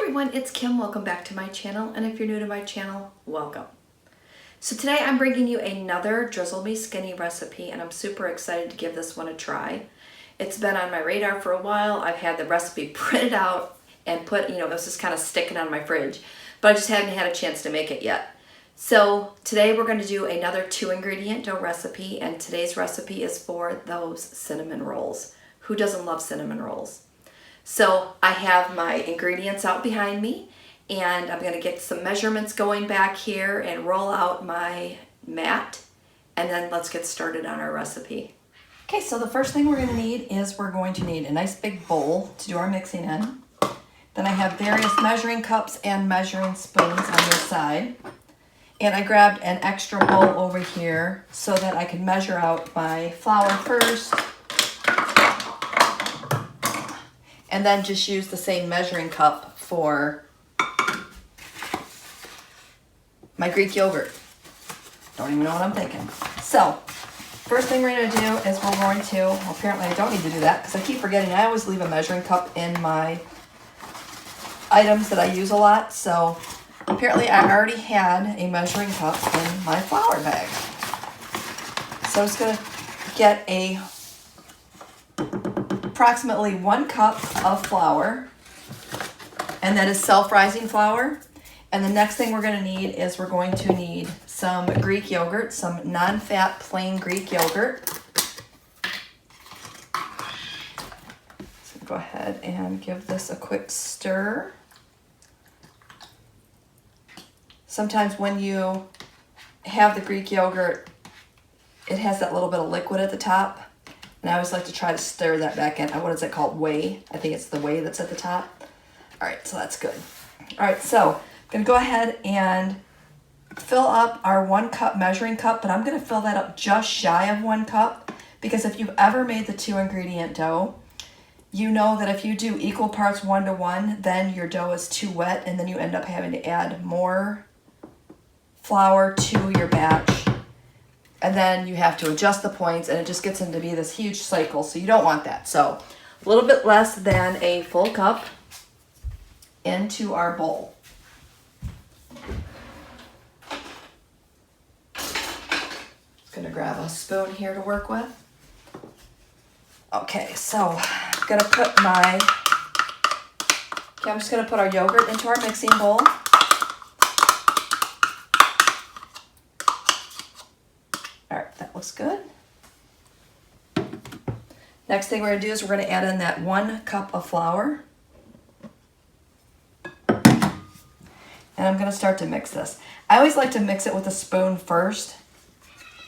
everyone, it's Kim. Welcome back to my channel, and if you're new to my channel, welcome. So today I'm bringing you another Drizzle Me Skinny recipe, and I'm super excited to give this one a try. It's been on my radar for a while. I've had the recipe printed out and put, it was just kind of sticking on my fridge, but I just haven't had a chance to make it yet. So today we're going to do another 2-ingredient dough recipe, and today's recipe is for those cinnamon rolls. Who doesn't love cinnamon rolls? So I have my ingredients out behind me, and I'm going to get some measurements going back here and roll out my mat, and then let's get started on our recipe. Okay, so the first thing we're going to need is we're going to need a nice big bowl to do our mixing in. Then I have various measuring cups and measuring spoons on this side. And I grabbed an extra bowl over here so that I can measure out my flour first, and then just use the same measuring cup for my Greek yogurt. Don't even know what I'm thinking. So, first thing we're going to do is we're going to, well, apparently I don't need to do that because I keep forgetting. I always leave a measuring cup in my items that I use a lot. So, apparently I already had a measuring cup in my flour bag. So I'm just going to get approximately 1 cup of flour, and that is self-rising flour. And the next thing we're going to need is we're going to need some Greek yogurt, some non-fat plain Greek yogurt. So go ahead and give this a quick stir. Sometimes when you have the Greek yogurt, it has that little bit of liquid at the top. And I always like to try to stir that back in. What is it called? Whey. I think it's the whey that's at the top. All right, so that's good. All right, so I'm going to go ahead and fill up our 1 cup measuring cup, but I'm going to fill that up just shy of 1 cup, because if you've ever made the 2-ingredient dough, you know that if you do equal parts 1-to-1, then your dough is too wet, and then you end up having to add more flour to your batch. And then you have to adjust the points, and it just gets into be this huge cycle, so you don't want that. So a little bit less than a full cup into our bowl. Just gonna grab a spoon here to work with. Okay, so I'm gonna put I'm just gonna put our yogurt into our mixing bowl. Looks good. Next thing we're going to do is we're going to add in that 1 cup of flour. And I'm going to start to mix this. I always like to mix it with a spoon first,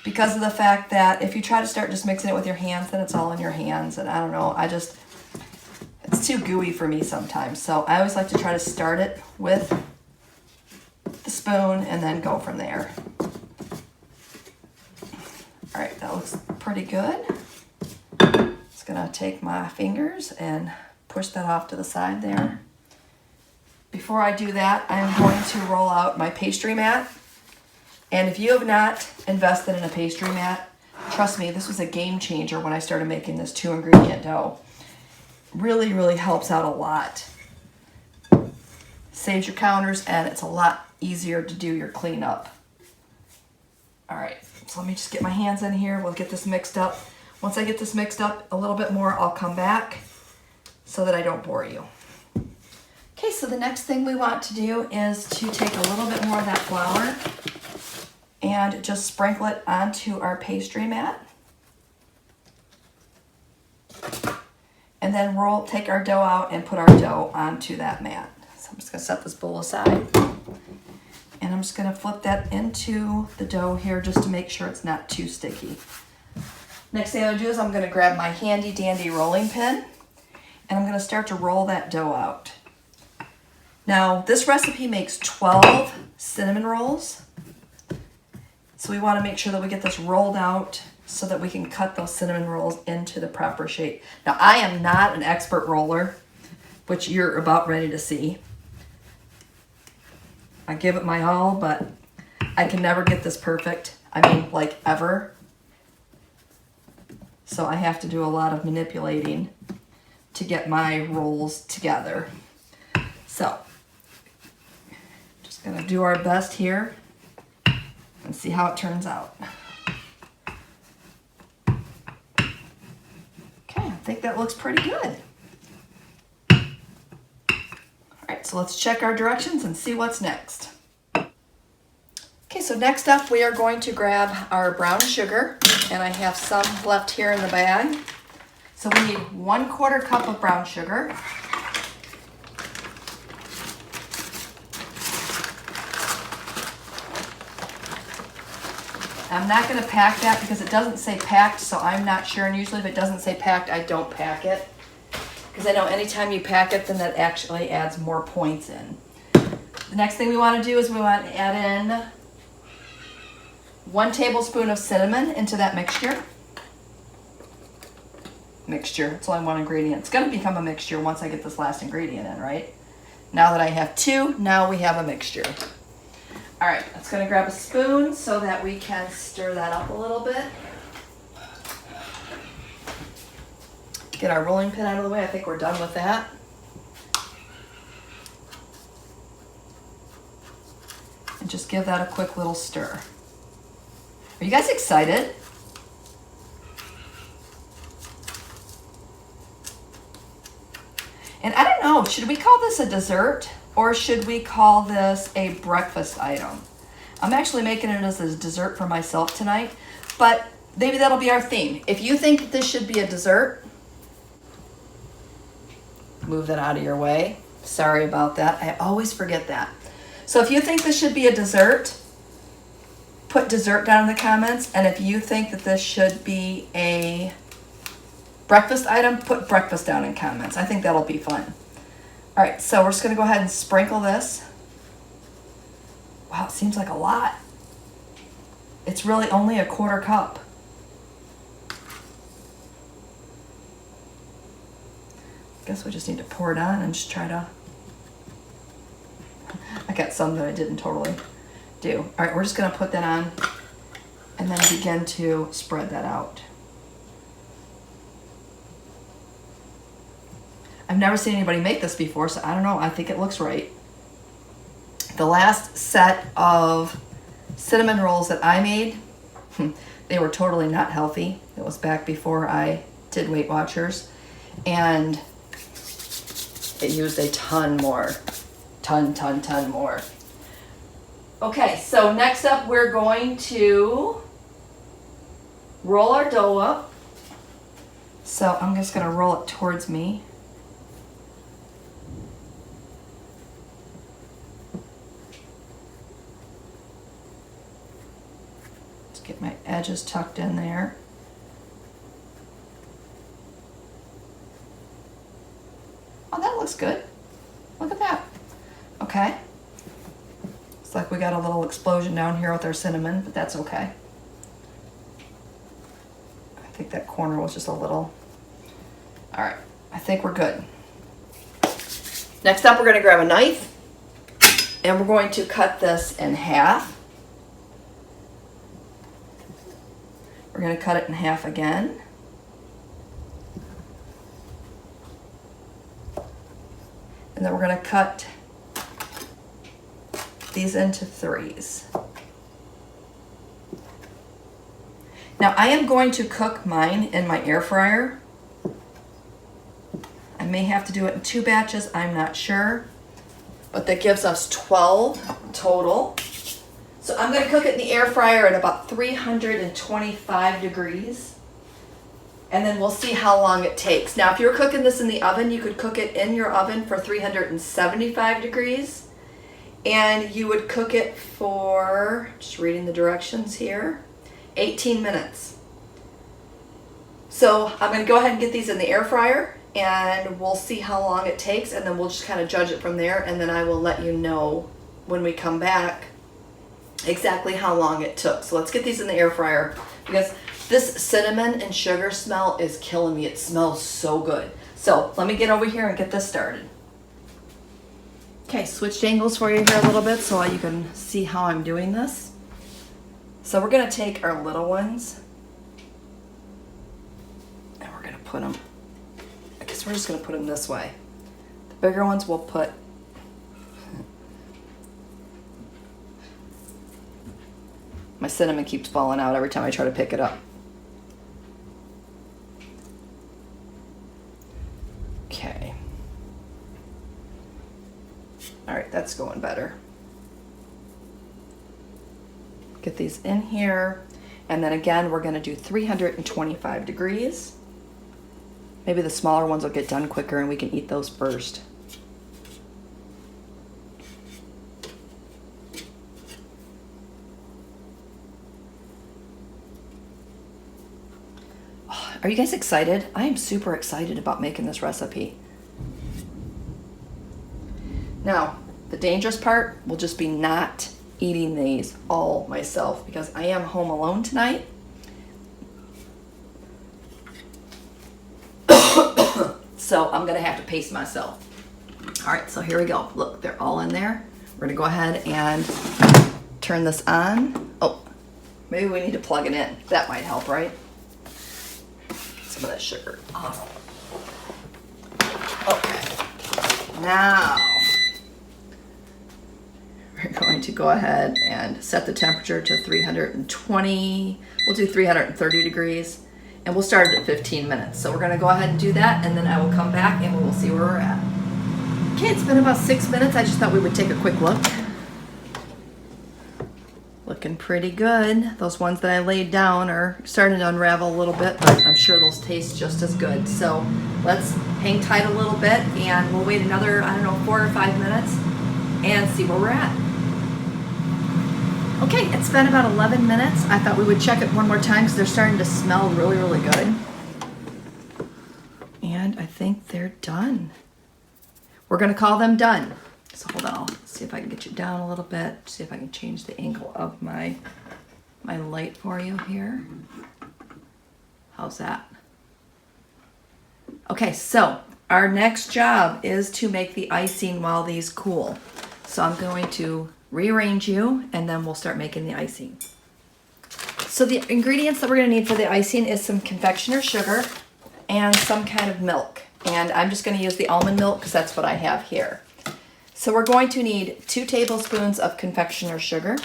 because of the fact that if you try to start just mixing it with your hands, then it's all in your hands. And I don't know, it's too gooey for me sometimes. So I always like to try to start it with the spoon and then go from there. All right, that looks pretty good. Just gonna take my fingers and push that off to the side there. Before I do that, I'm going to roll out my pastry mat. And if you have not invested in a pastry mat, trust me, this was a game changer when I started making this 2-ingredient dough. Really, really helps out a lot. Saves your counters, and it's a lot easier to do your cleanup. All right. So let me just get my hands in here. We'll get this mixed up. Once I get this mixed up a little bit more, I'll come back so that I don't bore you. Okay, so the next thing we want to do is to take a little bit more of that flour and just sprinkle it onto our pastry mat. And then take our dough out and put our dough onto that mat. So I'm just gonna set this bowl aside. And I'm just going to flip that into the dough here just to make sure it's not too sticky. Next thing I'm going to do is I'm going to grab my handy dandy rolling pin, and I'm going to start to roll that dough out. Now, this recipe makes 12 cinnamon rolls. So we want to make sure that we get this rolled out so that we can cut those cinnamon rolls into the proper shape. Now, I am not an expert roller, which you're about ready to see. I give it my all, but I can never get this perfect. I mean, like ever. So I have to do a lot of manipulating to get my rolls together. So Gonna do our best here and see how it turns out. Okay, I think that looks pretty good. All right, so let's check our directions and see what's next. Okay, so next up we are going to grab our brown sugar, and I have some left here in the bag. So we need 1/4 cup of brown sugar. I'm not going to pack that because it doesn't say packed, so I'm not sure. And usually if it doesn't say packed, I don't pack it. Because I know anytime you pack it, then that actually adds more points in. The next thing we want to do is we want to add in 1 tablespoon of cinnamon into that mixture. It's only 1 ingredient. It's going to become a mixture once I get this last ingredient in, right? Now that I have 2, now we have a mixture. All right, let's gonna grab a spoon so that we can stir that up a little bit. Get our rolling pin out of the way. I think we're done with that. And just give that a quick little stir. Are you guys excited? And I don't know, should we call this a dessert or should we call this a breakfast item? I'm actually making it as a dessert for myself tonight, but maybe that'll be our theme. If you think that this should be a dessert, move that out of your way. Sorry about that. I always forget that. So if you think this should be a dessert, put dessert down in the comments. And if you think that this should be a breakfast item, put breakfast down in comments. I think that'll be fun. All right, so we're just gonna go ahead and sprinkle this. Wow, it seems like a lot. It's really only 1/4 cup. Guess we just need to pour it on and just try to, I got some that I didn't totally do. All right, we're just gonna put that on and then begin to spread that out. I've never seen anybody make this before, so I don't know. I think it looks right. The last set of cinnamon rolls that I made, they were totally not healthy. It was back before I did Weight Watchers, and it used a ton more. Ton more. Okay, so next up we're going to roll our dough up. So I'm just gonna roll it towards me. Get my edges tucked in there. Oh, that looks good. Look at that. Okay. It's like we got a little explosion down here with our cinnamon, but that's okay. I think that corner was just a little. All right, I think we're good. Next up, we're gonna grab a knife and we're going to cut this in half. We're going to cut it in half again. And then we're going to cut these into 3s. Now I am going to cook mine in my air fryer. I may have to do it in 2 batches, I'm not sure. But that gives us 12 total. So I'm gonna cook it in the air fryer at about 325 degrees. And then we'll see how long it takes. Now, if you're cooking this in the oven, you could cook it in your oven for 375 degrees. And you would cook it for, just reading the directions here, 18 minutes. So I'm gonna go ahead and get these in the air fryer and we'll see how long it takes, and then we'll just kind of judge it from there, and then I will let you know when we come back exactly how long it took. So let's get these in the air fryer because this cinnamon and sugar smell is killing me. It smells so good. So let me get over here and get this started. Okay, switched angles for you here a little bit so you can see how I'm doing this. So we're gonna take our little ones and we're gonna put them, I guess we're just gonna put them this way. The bigger ones we'll put My cinnamon keeps falling out every time I try to pick it up. Okay. All right, that's going better. Get these in here. And then again, we're gonna do 325 degrees. Maybe the smaller ones will get done quicker and we can eat those first. Are you guys excited? I am super excited about making this recipe. Now, the dangerous part will just be not eating these all myself because I am home alone tonight. So I'm gonna have to pace myself. All right, so here we go. Look, they're all in there. We're gonna go ahead and turn this on. Oh, maybe we need to plug it in. That might help, right? Some of that sugar off. Okay, now we're going to go ahead and set the temperature to 320. We'll do 330 degrees. And we'll start it at 15 minutes. So we're gonna go ahead and do that, and then I will come back and we'll see where we're at. Okay, it's been about 6 minutes. I just thought we would take a quick look. Looking pretty good. Those ones that I laid down are starting to unravel a little bit, but I'm sure those taste just as good. So let's hang tight a little bit and we'll wait another, I don't know, 4 or 5 minutes and see where we're at. Okay, it's been about 11 minutes. I thought we would check it one more time because they're starting to smell really, really good. And I think they're done. We're gonna call them done. So hold on, I'll see if I can get you down a little bit. See if I can change the angle of my light for you here. How's that? Okay, so our next job is to make the icing while these cool. So I'm going to rearrange you and then we'll start making the icing. So the ingredients that we're gonna need for the icing is some confectioner's sugar and some kind of milk. And I'm just gonna use the almond milk because that's what I have here. So we're going to need 2 tablespoons of confectioner's sugar.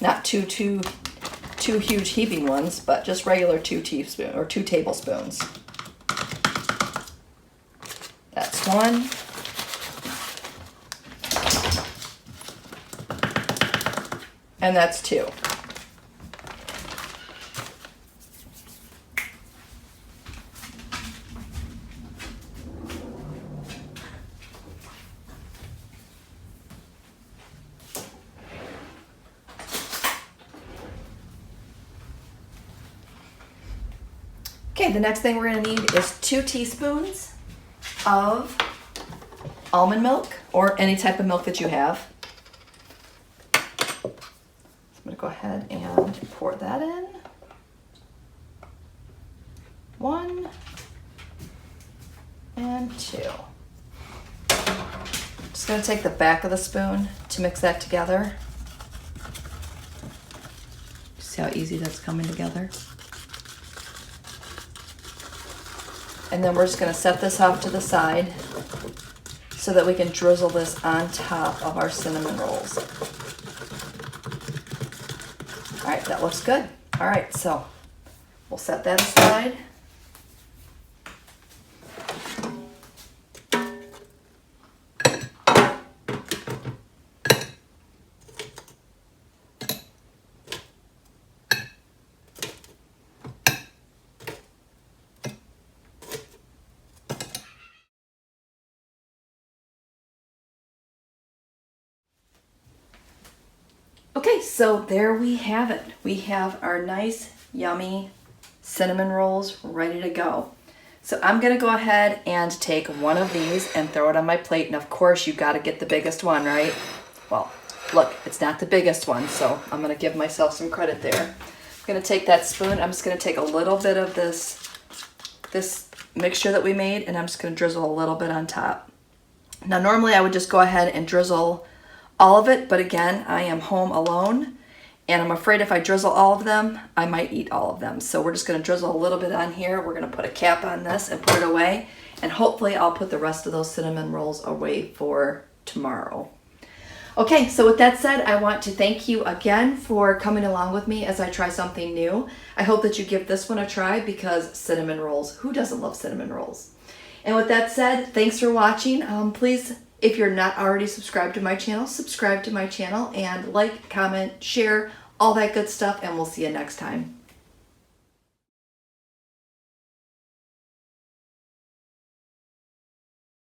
Not two huge heaping ones, but just regular 2 tablespoons. That's 1. And that's 2. Okay, the next thing we're gonna need is 2 teaspoons of almond milk or any type of milk that you have. So I'm gonna go ahead and pour that in. 1 and 2. Just gonna take the back of the spoon to mix that together. See how easy that's coming together? And then we're just gonna set this off to the side so that we can drizzle this on top of our cinnamon rolls. All right, that looks good. All right, so we'll set that aside. Okay, so there we have it. We have our nice, yummy cinnamon rolls ready to go. So I'm gonna go ahead and take one of these and throw it on my plate. And of course, you gotta get the biggest one, right? Well, look, it's not the biggest one, so I'm gonna give myself some credit there. I'm gonna take that spoon. I'm just gonna take a little bit of this mixture that we made, and I'm just gonna drizzle a little bit on top. Now, normally I would just go ahead and drizzle all of it, but again, I am home alone and I'm afraid if I drizzle all of them, I might eat all of them. So we're just gonna drizzle a little bit on here. We're gonna put a cap on this and put it away, and hopefully I'll put the rest of those cinnamon rolls away for tomorrow. Okay, so with that said, I want to thank you again for coming along with me as I try something new. I hope that you give this one a try because cinnamon rolls, who doesn't love cinnamon rolls? And with that said, thanks for watching. Please, if you're not already subscribed to my channel, subscribe to my channel and like, comment, share, all that good stuff, and we'll see you next time.